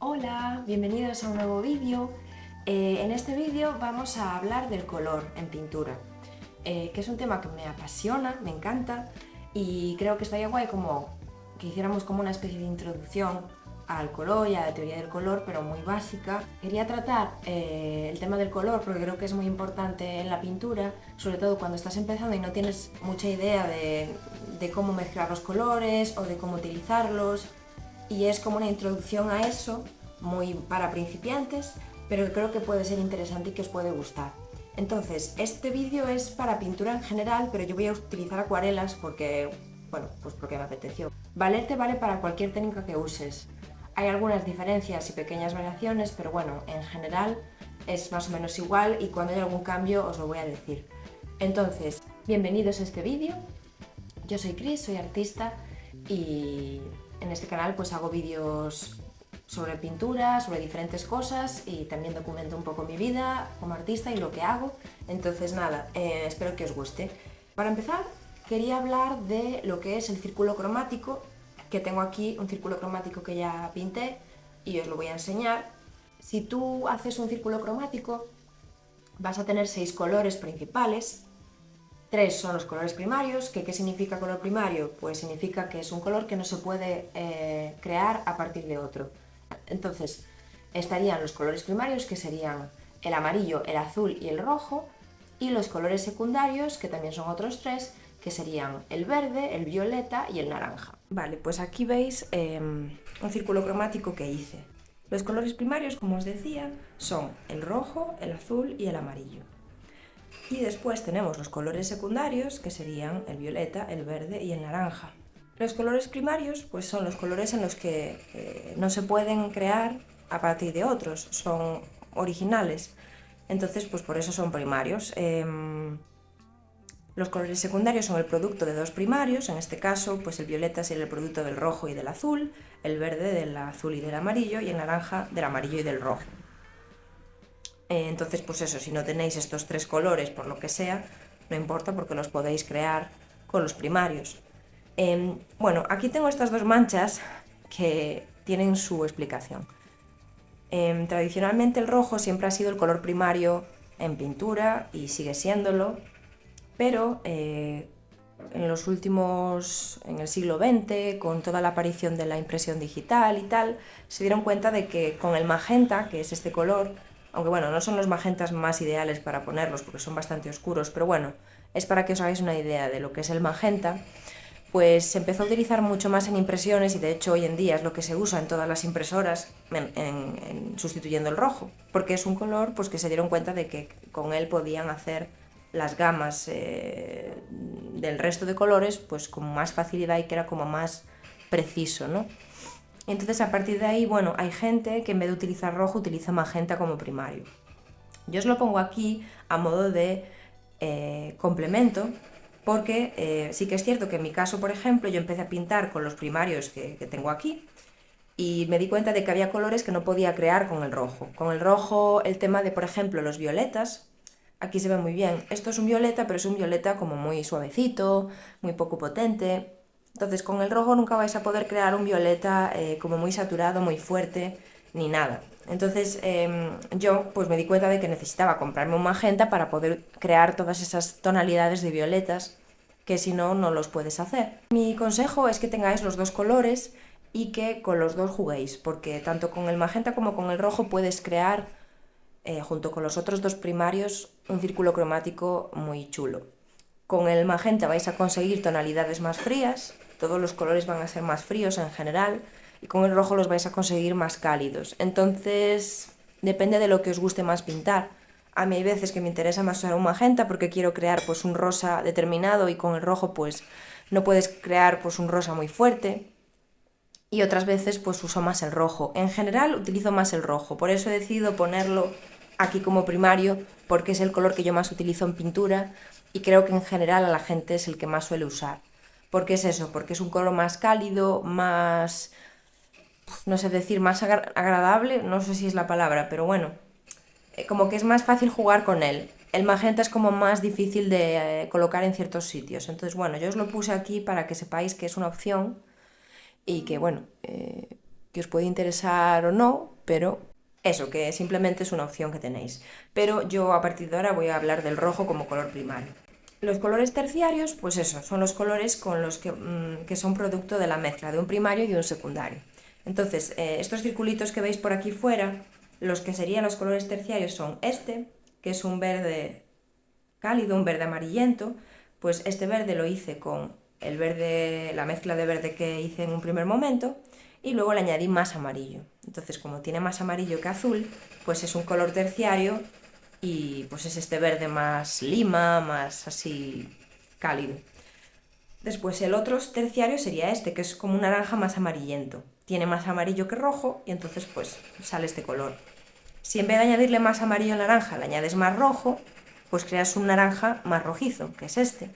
Hola, bienvenidos a un nuevo vídeo. En este vídeo vamos a hablar del color en pintura, que es un tema que me apasiona, me encanta y creo que estaría guay como que hiciéramos como una especie de introducción al color y a la teoría del color, pero muy básica. Quería tratar el tema del color porque creo que es muy importante en la pintura, sobre todo cuando estás empezando y no tienes mucha idea de cómo mezclar los colores o de cómo utilizarlos. Y es como una introducción a eso, muy para principiantes, pero que creo que puede ser interesante y que os puede gustar. Entonces, este vídeo es para pintura en general, pero yo voy a utilizar acuarelas porque, bueno, pues porque me apeteció. Valerte vale para cualquier técnica que uses. Hay algunas diferencias y pequeñas variaciones, pero bueno, en general es más o menos igual y cuando hay algún cambio os lo voy a decir. Entonces, bienvenidos a este vídeo. Yo soy Cris, soy artista y en este canal pues hago vídeos sobre pintura, sobre diferentes cosas y también documento un poco mi vida como artista y lo que hago. Entonces nada, espero que os guste. Para empezar, quería hablar de lo que es el círculo cromático, que tengo aquí un círculo cromático que ya pinté y os lo voy a enseñar. Si tú haces un círculo cromático, vas a tener 6 colores principales. 3 son los colores primarios. ¿Qué significa color primario? Pues significa que es un color que no se puede crear a partir de otro. Entonces, estarían los colores primarios, que serían el amarillo, el azul y el rojo, y los colores secundarios, que también son otros 3, que serían el verde, el violeta y el naranja. Vale, pues aquí veis un círculo cromático que hice. Los colores primarios, como os decía, son el rojo, el azul y el amarillo. Y después tenemos los colores secundarios, que serían el violeta, el verde y el naranja. Los colores primarios pues son los colores en los que no se pueden crear a partir de otros, son originales. Entonces, pues por eso son primarios. Los colores secundarios son el producto de dos primarios, en este caso pues el violeta sería el producto del rojo y del azul, el verde del azul y del amarillo y el naranja del amarillo y del rojo. Entonces, pues eso, si no tenéis estos 3 colores por lo que sea, no importa porque los podéis crear con los primarios. Bueno, aquí tengo estas 2 manchas que tienen su explicación. Tradicionalmente el rojo siempre ha sido el color primario en pintura y sigue siéndolo, pero en el siglo XX, con toda la aparición de la impresión digital y tal, se dieron cuenta de que con el magenta, que es este color, aunque bueno, no son los magentas más ideales para ponerlos porque son bastante oscuros, pero bueno, es para que os hagáis una idea de lo que es el magenta, pues se empezó a utilizar mucho más en impresiones y de hecho hoy en día es lo que se usa en todas las impresoras sustituyendo el rojo, porque es un color pues que se dieron cuenta de que con él podían hacer las gamas del resto de colores pues con más facilidad y que era como más preciso, ¿no? Entonces a partir de ahí, bueno, hay gente que en vez de utilizar rojo utiliza magenta como primario. Yo os lo pongo aquí a modo de complemento porque sí que es cierto que en mi caso, por ejemplo, yo empecé a pintar con los primarios que tengo aquí y me di cuenta de que había colores que no podía crear con el rojo. Con el rojo el tema de, por ejemplo, los violetas, aquí se ve muy bien. Esto es un violeta, pero es un violeta como muy suavecito, muy poco potente. Entonces con el rojo nunca vais a poder crear un violeta como muy saturado, muy fuerte, ni nada. Entonces yo pues me di cuenta de que necesitaba comprarme un magenta para poder crear todas esas tonalidades de violetas que si no, no los puedes hacer. Mi consejo es que tengáis los 2 colores y que con los 2 juguéis, porque tanto con el magenta como con el rojo puedes crear, junto con los otros 2 primarios, un círculo cromático muy chulo. Con el magenta vais a conseguir tonalidades más frías, todos los colores van a ser más fríos en general, y con el rojo los vais a conseguir más cálidos. Entonces, depende de lo que os guste más pintar. A mí hay veces que me interesa más usar un magenta porque quiero crear pues un rosa determinado y con el rojo pues no puedes crear pues un rosa muy fuerte. Y otras veces pues uso más el rojo. En general utilizo más el rojo, por eso he decidido ponerlo aquí como primario, porque es el color que yo más utilizo en pintura y creo que en general a la gente es el que más suele usar. ¿Por qué es eso? Porque es un color más cálido, más, no sé decir, más agradable, no sé si es la palabra, pero bueno, como que es más fácil jugar con él. El magenta es como más difícil de colocar en ciertos sitios. Entonces, bueno, yo os lo puse aquí para que sepáis que es una opción y que, bueno, que os puede interesar o no, pero eso, que simplemente es una opción que tenéis. Pero yo a partir de ahora voy a hablar del rojo como color primario. Los colores terciarios, pues eso, son los colores con los que son producto de la mezcla de un primario y de un secundario. Entonces, estos circulitos que veis por aquí fuera, los que serían los colores terciarios son este, que es un verde cálido, un verde amarillento. Pues este verde lo hice con el verde, la mezcla de verde que hice en un primer momento, y luego le añadí más amarillo. Entonces, como tiene más amarillo que azul, pues es un color terciario y pues es este verde más lima, más así cálido. Después el otro terciario sería este, que es como un naranja más amarillento. Tiene más amarillo que rojo y entonces pues sale este color. Si en vez de añadirle más amarillo al naranja le añades más rojo, pues creas un naranja más rojizo, que es este.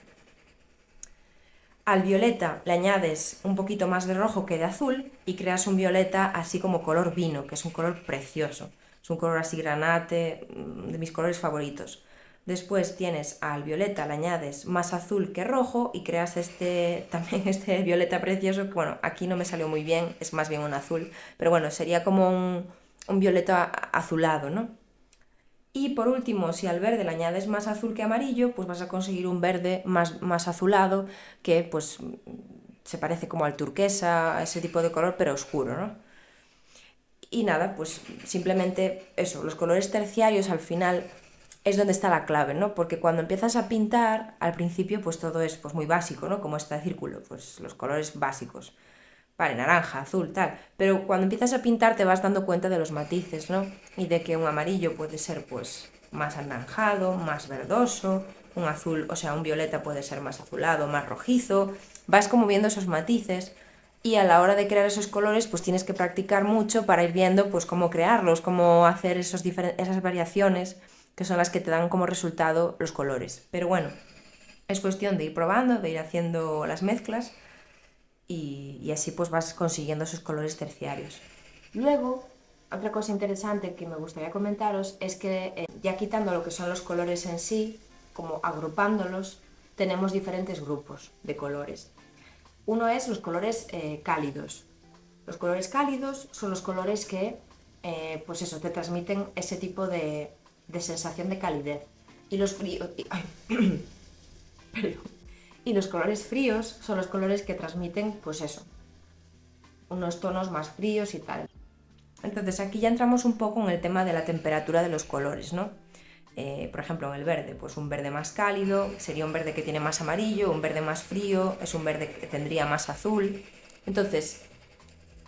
Al violeta le añades un poquito más de rojo que de azul y creas un violeta así como color vino, que es un color precioso. Es un color así granate, de mis colores favoritos. Después tienes al violeta, le añades más azul que rojo y creas también este violeta precioso, que bueno, aquí no me salió muy bien, es más bien un azul, pero bueno, sería como un violeta azulado, ¿no? Y por último, si al verde le añades más azul que amarillo, pues vas a conseguir un verde más azulado que pues se parece como al turquesa, a ese tipo de color, pero oscuro, ¿no? Y nada, pues simplemente eso, los colores terciarios al final es donde está la clave, ¿no? Porque cuando empiezas a pintar, al principio pues todo es pues muy básico, ¿no? Como este círculo, pues los colores básicos. Vale, naranja, azul, tal. Pero cuando empiezas a pintar te vas dando cuenta de los matices, ¿no? Y de que un amarillo puede ser pues más anaranjado, más verdoso, un azul, o sea, un violeta puede ser más azulado, más rojizo. Vas como viendo esos matices y a la hora de crear esos colores pues tienes que practicar mucho para ir viendo pues cómo crearlos, cómo hacer esas variaciones que son las que te dan como resultado los colores. Pero bueno, es cuestión de ir probando, de ir haciendo las mezclas y así pues vas consiguiendo esos colores terciarios. Luego, otra cosa interesante que me gustaría comentaros es que ya quitando lo que son los colores en sí, como agrupándolos, tenemos diferentes grupos de colores. Uno es los colores cálidos. Los colores cálidos son los colores que, pues eso, te transmiten ese tipo de sensación de calidez. Y los fríos... Y los colores fríos son los colores que transmiten, pues eso, unos tonos más fríos y tal. Entonces aquí ya entramos un poco en el tema de la temperatura de los colores, ¿no? Por ejemplo, en el verde, pues un verde más cálido sería un verde que tiene más amarillo, un verde más frío es un verde que tendría más azul. Entonces,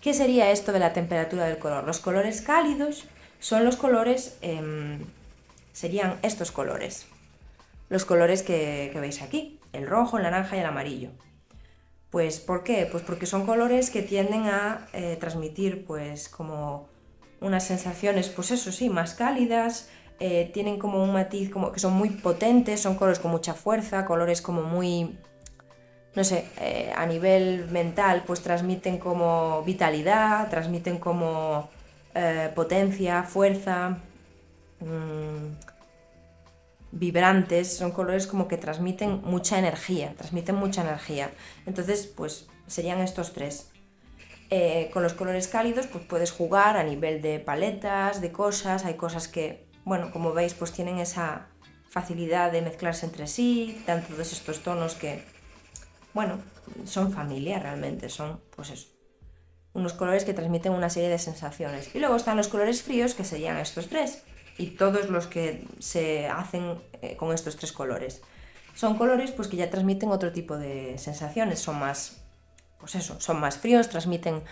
¿qué sería esto de la temperatura del color? Los colores cálidos son los colores, serían estos colores. Los colores que veis aquí, el rojo, el naranja y el amarillo. Pues, ¿por qué? Pues porque son colores que tienden a transmitir pues como unas sensaciones, pues eso sí, más cálidas, tienen como un matiz, como que son muy potentes, son colores con mucha fuerza, colores como muy, no sé, a nivel mental pues transmiten como vitalidad, transmiten como potencia, fuerza, vibrantes, son colores como que transmiten mucha energía, Entonces, pues serían estos tres. Con los colores cálidos, pues puedes jugar a nivel de paletas, de cosas, hay cosas que, bueno, como veis, pues tienen esa facilidad de mezclarse entre sí, dan todos estos tonos que, bueno, son familia realmente, son, pues eso, unos colores que transmiten una serie de sensaciones. Y luego están los colores fríos, que serían estos tres, y todos los que se hacen con estos tres colores. Son colores pues que ya transmiten otro tipo de sensaciones, son más, pues eso, son más fríos, transmiten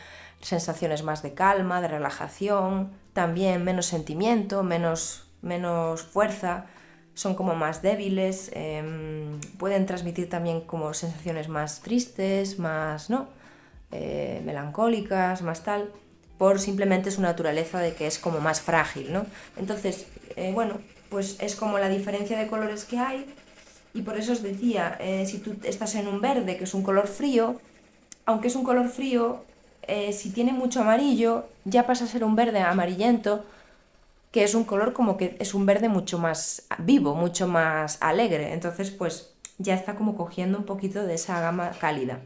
sensaciones más de calma, de relajación, también menos sentimiento, menos fuerza, son como más débiles, pueden transmitir también como sensaciones más tristes, más, ¿no? Melancólicas, más tal, por simplemente su naturaleza de que es como más frágil, ¿no? Entonces, bueno, pues es como la diferencia de colores que hay, y por eso os decía, si tú estás en un verde, que es un color frío, aunque es un color frío, si tiene mucho amarillo, ya pasa a ser un verde amarillento, que es un color como que es un verde mucho más vivo, mucho más alegre, entonces pues ya está como cogiendo un poquito de esa gama cálida.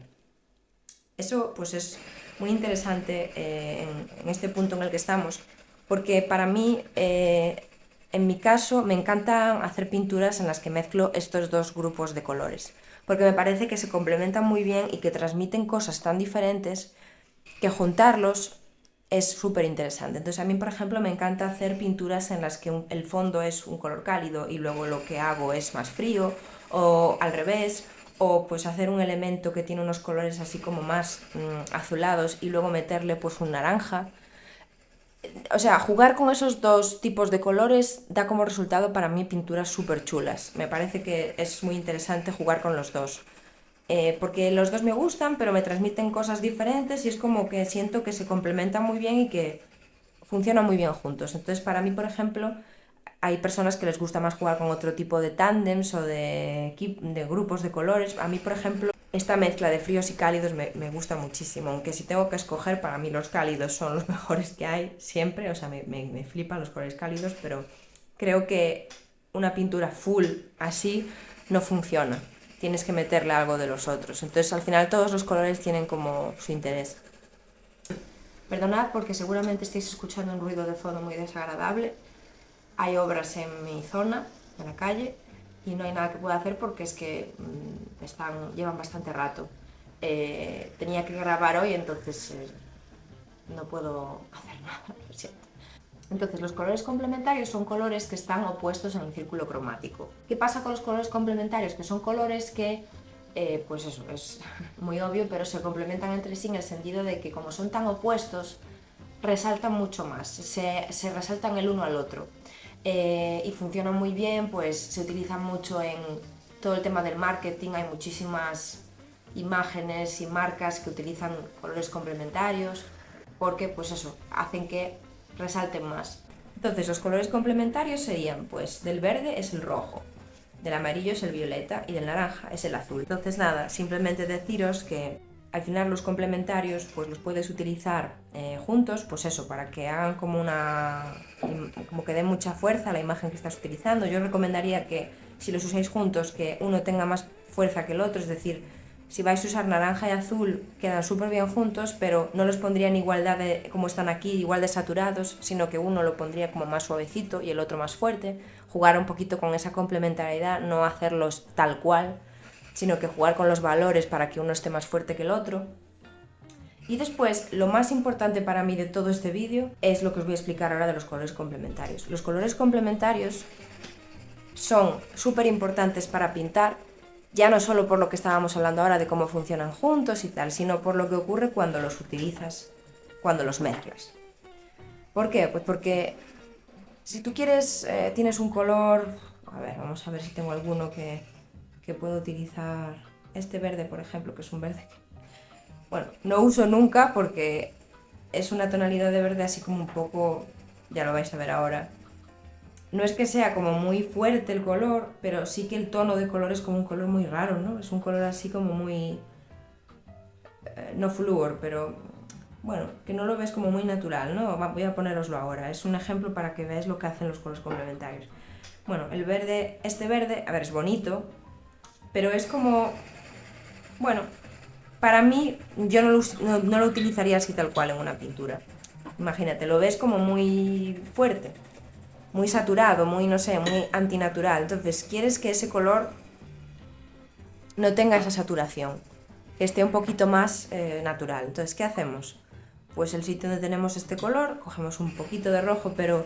Eso pues es muy interesante en este punto en el que estamos, porque para mí, en mi caso, me encanta hacer pinturas en las que mezclo estos dos grupos de colores, porque me parece que se complementan muy bien y que transmiten cosas tan diferentes que juntarlos es súper interesante. Entonces a mí, por ejemplo, me encanta hacer pinturas en las que el fondo es un color cálido y luego lo que hago es más frío, o al revés, o pues hacer un elemento que tiene unos colores así como más azulados y luego meterle pues un naranja. O sea, jugar con esos dos tipos de colores da como resultado para mí pinturas súper chulas. Me parece que es muy interesante jugar con los dos. Porque los dos me gustan, pero me transmiten cosas diferentes y es como que siento que se complementan muy bien y que funcionan muy bien juntos. Entonces, para mí, por ejemplo, hay personas que les gusta más jugar con otro tipo de tándems o de grupos de colores. A mí, por ejemplo, esta mezcla de fríos y cálidos me gusta muchísimo, aunque si tengo que escoger, para mí los cálidos son los mejores que hay siempre, o sea, me flipan los colores cálidos, pero creo que una pintura full así no funciona. Tienes que meterle algo de los otros. Entonces, al final, todos los colores tienen como su interés. Perdonad porque seguramente estáis escuchando un ruido de fondo muy desagradable. Hay obras en mi zona, en la calle, y no hay nada que pueda hacer porque es que llevan bastante rato. Tenía que grabar hoy, entonces no puedo hacer nada, lo siento. Entonces, los colores complementarios son colores que están opuestos en el círculo cromático. ¿Qué pasa con los colores complementarios? Que son colores que, pues eso, es muy obvio, pero se complementan entre sí en el sentido de que como son tan opuestos, resaltan mucho más, se resaltan el uno al otro. Y funcionan muy bien, pues se utilizan mucho en todo el tema del marketing, hay muchísimas imágenes y marcas que utilizan colores complementarios, porque pues eso, hacen que resalten más. Entonces los colores complementarios serían, pues del verde es el rojo, del amarillo es el violeta y del naranja es el azul. Entonces nada, simplemente deciros que al final los complementarios pues los puedes utilizar juntos, pues eso, para que hagan como como que den mucha fuerza a la imagen que estás utilizando. Yo recomendaría que si los usáis juntos, que uno tenga más fuerza que el otro, es decir, si vais a usar naranja y azul, quedan súper bien juntos, pero no los pondría en igualdad de como están aquí, igual de saturados, sino que uno lo pondría como más suavecito y el otro más fuerte. Jugar un poquito con esa complementariedad, no hacerlos tal cual, sino que jugar con los valores para que uno esté más fuerte que el otro. Y después, lo más importante para mí de todo este vídeo es lo que os voy a explicar ahora de los colores complementarios. Los colores complementarios son súper importantes para pintar, ya no solo por lo que estábamos hablando ahora de cómo funcionan juntos y tal, sino por lo que ocurre cuando los utilizas, cuando los mezclas. ¿Por qué? Pues porque si tú tienes un color, a ver, vamos a ver si tengo alguno que puedo utilizar. Este verde, por ejemplo, que es un verde que, bueno, no uso nunca porque es una tonalidad de verde así como un poco, ya lo vais a ver ahora. No es que sea como muy fuerte el color, pero sí que el tono de color es como un color muy raro, ¿no? Es un color así como muy, no flúor, pero bueno, que no lo ves como muy natural, ¿no? Voy a poneroslo ahora, es un ejemplo para que veáis lo que hacen los colores complementarios. Bueno, el verde, este verde, a ver, es bonito, pero es como, bueno, para mí yo no lo utilizaría así tal cual en una pintura. Imagínate, lo ves como muy fuerte, muy saturado, muy, no sé, muy antinatural. Entonces, quieres que ese color no tenga esa saturación, que esté un poquito más natural. Entonces, ¿qué hacemos? Pues el sitio donde tenemos este color, cogemos un poquito de rojo, pero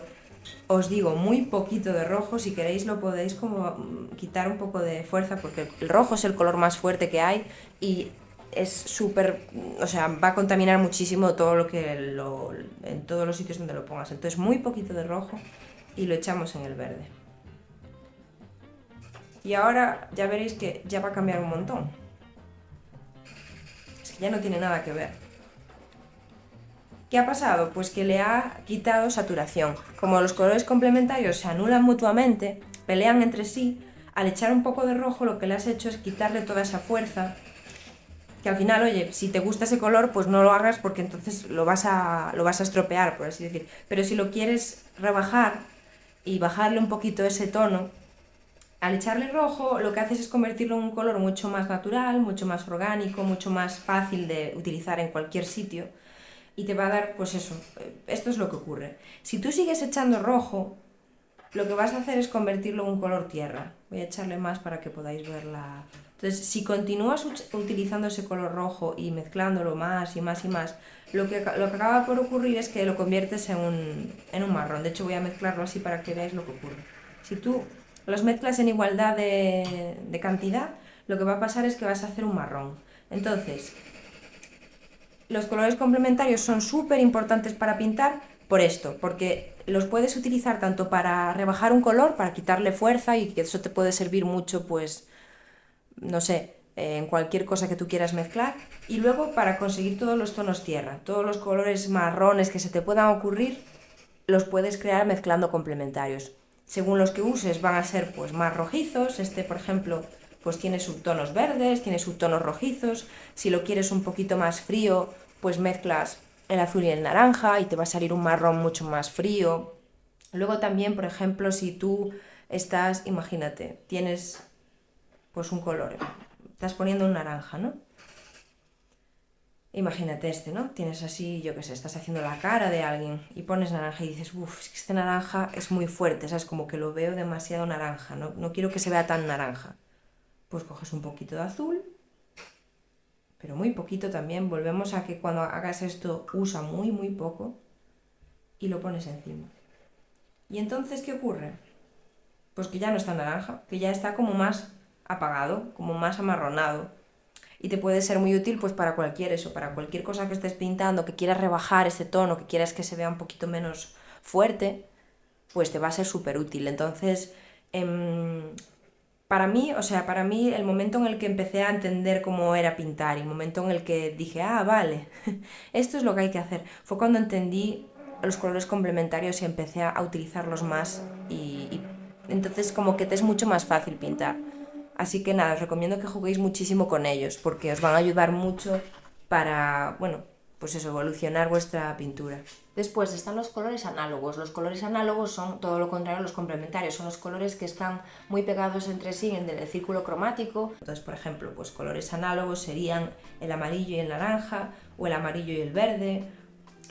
os digo, muy poquito de rojo. Si queréis lo podéis como quitar un poco de fuerza, porque el rojo es el color más fuerte que hay y es súper, o sea, va a contaminar muchísimo todo en todos los sitios donde lo pongas. Entonces, muy poquito de rojo y lo echamos en el verde. Y ahora ya veréis que ya va a cambiar un montón. Es que ya no tiene nada que ver. ¿Qué ha pasado? Pues que le ha quitado saturación. Como los colores complementarios se anulan mutuamente, pelean entre sí, al echar un poco de rojo lo que le has hecho es quitarle toda esa fuerza, que al final, oye, si te gusta ese color, pues no lo hagas porque entonces lo vas a estropear, por así decir. Pero si lo quieres rebajar y bajarle un poquito ese tono, al echarle rojo lo que haces es convertirlo en un color mucho más natural, mucho más orgánico, mucho más fácil de utilizar en cualquier sitio. y te va a dar, pues eso, esto es lo que ocurre. Si tú sigues echando rojo, lo que vas a hacer es convertirlo en un color tierra. Voy a echarle más para que podáis verla. Entonces, si continúas utilizando ese color rojo y mezclándolo más y más y más, lo que acaba por ocurrir es que lo conviertes en un marrón. De hecho, voy a mezclarlo así para que veáis lo que ocurre. Si tú los mezclas en igualdad de cantidad, lo que va a pasar es que vas a hacer un marrón. Entonces, los colores complementarios son súper importantes para pintar por esto, porque los puedes utilizar tanto para rebajar un color, para quitarle fuerza, y que eso te puede servir mucho, pues, no sé, en cualquier cosa que tú quieras mezclar, y luego para conseguir todos los tonos tierra, todos los colores marrones que se te puedan ocurrir, los puedes crear mezclando complementarios. Según los que uses van a ser pues más rojizos, por ejemplo pues tiene subtonos verdes, tiene subtonos rojizos. Si lo quieres un poquito más frío, pues mezclas el azul y el naranja y te va a salir un marrón mucho más frío. Luego también, por ejemplo, si tú estás, imagínate, tienes pues un color, estás poniendo un naranja, ¿no? Imagínate ¿no? Tienes así, yo qué sé, estás haciendo la cara de alguien y pones naranja y dices, uff, es que este naranja es muy fuerte, ¿sabes? Como que lo veo demasiado naranja, no quiero que se vea tan naranja. Pues coges un poquito de azul, pero muy poquito también. Volvemos a que cuando hagas esto usa muy poco y lo pones encima. ¿Y entonces qué ocurre? Pues que ya no está naranja, que ya está como más apagado, como más amarronado. Y te puede ser muy útil pues para para cualquier cosa que estés pintando, que quieras rebajar ese tono, que quieras que se vea un poquito menos fuerte, pues te va a ser súper útil. Entonces, para mí, el momento en el que empecé a entender cómo era pintar y el momento en el que dije, vale, esto es lo que hay que hacer, fue cuando entendí los colores complementarios y empecé a utilizarlos más y entonces como que te es mucho más fácil pintar. Así que nada, os recomiendo que juguéis muchísimo con ellos porque os van a ayudar mucho para, bueno, pues eso, evolucionar vuestra pintura. Después están los colores análogos. Los colores análogos son todo lo contrario a los complementarios, son los colores que están muy pegados entre sí en el círculo cromático. Entonces, por ejemplo, pues colores análogos serían el amarillo y el naranja, o el amarillo y el verde.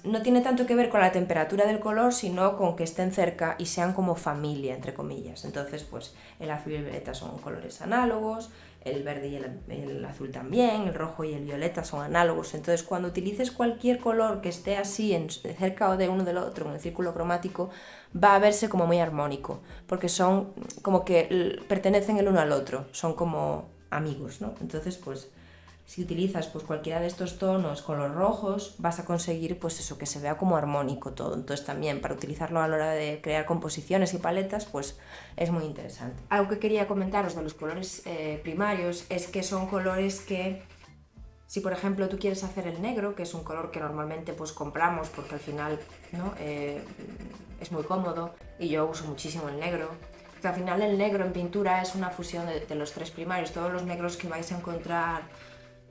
No tiene tanto que ver con la temperatura del color, sino con que estén cerca y sean como familia, entre comillas. Entonces, pues el azul y el violeta son colores análogos, el verde y el azul también, el rojo y el violeta son análogos. Entonces, cuando utilices cualquier color que esté así cerca de uno del otro en el círculo cromático, va a verse como muy armónico, porque son como que pertenecen el uno al otro, son como amigos, ¿no? Entonces, pues si utilizas pues cualquiera de estos tonos con los rojos, vas a conseguir pues eso, que se vea como armónico todo. Entonces también para utilizarlo a la hora de crear composiciones y paletas, pues es muy interesante. Algo que quería comentaros de los colores primarios es que son colores que, si por ejemplo tú quieres hacer el negro, que es un color que normalmente pues compramos porque al final, ¿no? Es muy cómodo y yo uso muchísimo el negro. Que al final el negro en pintura es una fusión de los tres primarios. Todos los negros que vais a encontrar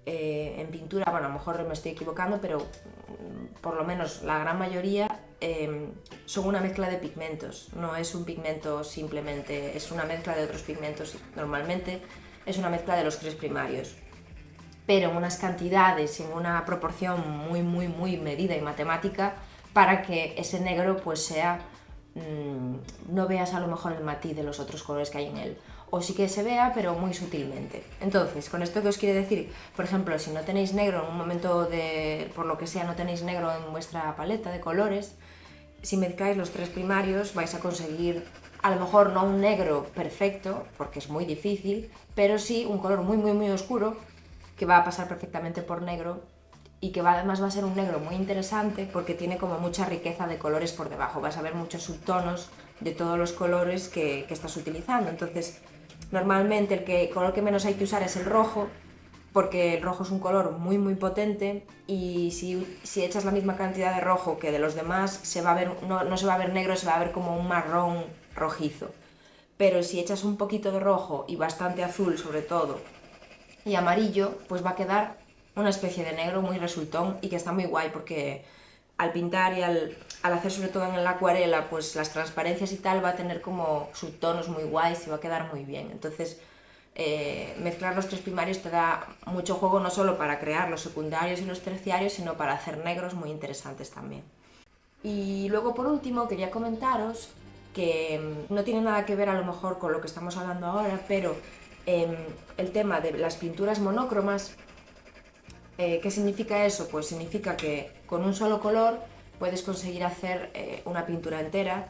en pintura, bueno, a lo mejor me estoy equivocando, pero por lo menos la gran mayoría son una mezcla de pigmentos, no es un pigmento simplemente, es una mezcla de otros pigmentos, normalmente es una mezcla de los tres primarios, pero en unas cantidades, en una proporción muy medida y matemática para que ese negro pues sea, no veas a lo mejor el matiz de los otros colores que hay en él, o sí que se vea, pero muy sutilmente. Entonces, con esto que os quiere decir, por ejemplo, si no tenéis negro en un momento por lo que sea, no tenéis negro en vuestra paleta de colores, si mezcláis los tres primarios vais a conseguir, a lo mejor no un negro perfecto, porque es muy difícil, pero sí un color muy oscuro, que va a pasar perfectamente por negro, y que además va a ser un negro muy interesante porque tiene como mucha riqueza de colores por debajo, vas a ver muchos subtonos de todos los colores que estás utilizando. Entonces, normalmente el color que menos hay que usar es el rojo, porque el rojo es un color muy potente y si echas la misma cantidad de rojo que de los demás, no se va a ver negro, se va a ver como un marrón rojizo. Pero si echas un poquito de rojo y bastante azul sobre todo y amarillo, pues va a quedar una especie de negro muy resultón y que está muy guay porque al pintar y al hacer sobre todo en la acuarela pues las transparencias y tal va a tener como subtonos muy guays y va a quedar muy bien. Entonces mezclar los tres primarios te da mucho juego, no solo para crear los secundarios y los terciarios, sino para hacer negros muy interesantes también. Y luego, por último, quería comentaros que no tiene nada que ver a lo mejor con lo que estamos hablando ahora, pero el tema de las pinturas monócromas, ¿qué significa eso? Pues significa que con un solo color puedes conseguir hacer una pintura entera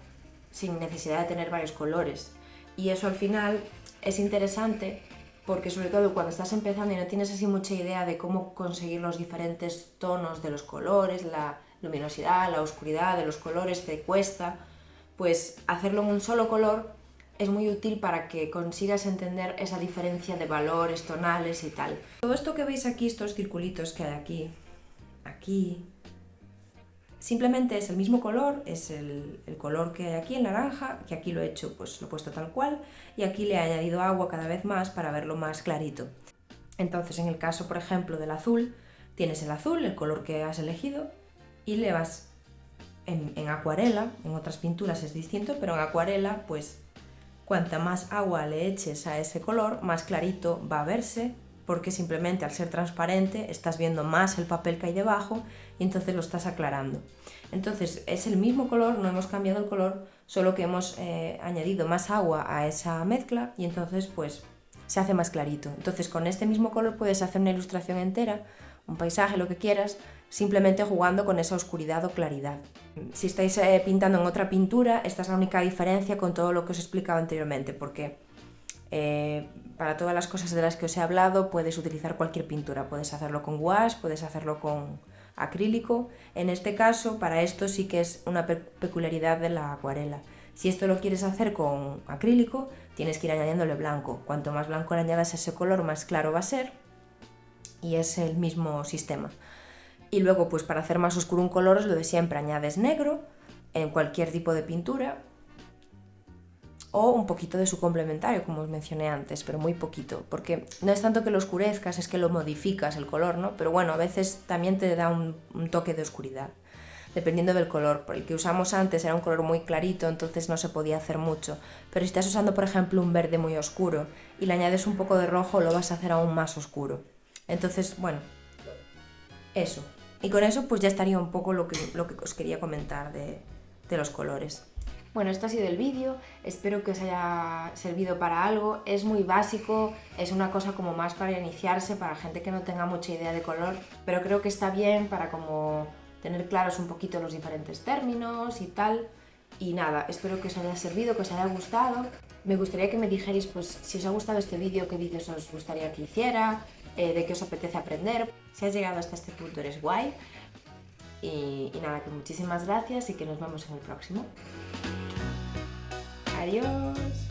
sin necesidad de tener varios colores. Y eso al final es interesante porque, sobre todo cuando estás empezando y no tienes así mucha idea de cómo conseguir los diferentes tonos de los colores, la luminosidad, la oscuridad de los colores te cuesta, pues hacerlo en un solo color es muy útil para que consigas entender esa diferencia de valores tonales y tal. Todo esto que veis aquí, estos circulitos que hay aquí, simplemente es el mismo color, es el color que hay aquí, el naranja, que aquí lo he hecho, pues lo he puesto tal cual, y aquí le he añadido agua cada vez más para verlo más clarito. Entonces, en el caso, por ejemplo, del azul, tienes el azul, el color que has elegido, y le vas en acuarela, en otras pinturas es distinto, pero en acuarela, pues cuanta más agua le eches a ese color, más clarito va a verse, porque simplemente al ser transparente estás viendo más el papel que hay debajo y entonces lo estás aclarando. Entonces es el mismo color, no hemos cambiado el color, solo que hemos añadido más agua a esa mezcla y entonces pues se hace más clarito. Entonces con este mismo color puedes hacer una ilustración entera, un paisaje, lo que quieras, simplemente jugando con esa oscuridad o claridad. Si estáis pintando en otra pintura, esta es la única diferencia con todo lo que os he explicado anteriormente, porque para todas las cosas de las que os he hablado puedes utilizar cualquier pintura, puedes hacerlo con gouache, puedes hacerlo con acrílico. En este caso, para esto sí que es una peculiaridad de la acuarela. Si esto lo quieres hacer con acrílico, tienes que ir añadiéndole blanco. Cuanto más blanco le añadas a ese color, más claro va a ser, y es el mismo sistema. Y luego, pues para hacer más oscuro un color es lo de siempre, añades negro en cualquier tipo de pintura, o un poquito de su complementario, como os mencioné antes, pero muy poquito, porque no es tanto que lo oscurezcas, es que lo modificas el color, ¿no? Pero bueno, a veces también te da un toque de oscuridad, dependiendo del color. El que usamos antes era un color muy clarito, entonces no se podía hacer mucho, pero si estás usando, por ejemplo, un verde muy oscuro y le añades un poco de rojo, lo vas a hacer aún más oscuro. Entonces, bueno, eso. Y con eso pues ya estaría un poco lo que os quería comentar de los colores. Bueno, esto ha sido el vídeo, espero que os haya servido para algo. Es muy básico, es una cosa como más para iniciarse, para gente que no tenga mucha idea de color, pero creo que está bien para como tener claros un poquito los diferentes términos y tal. Y nada, espero que os haya servido, que os haya gustado. Me gustaría que me dijerais pues si os ha gustado este vídeo, qué vídeos os gustaría que hiciera, de qué os apetece aprender. Si has llegado hasta este punto eres guay. Y nada, que muchísimas gracias y que nos vemos en el próximo. Adiós.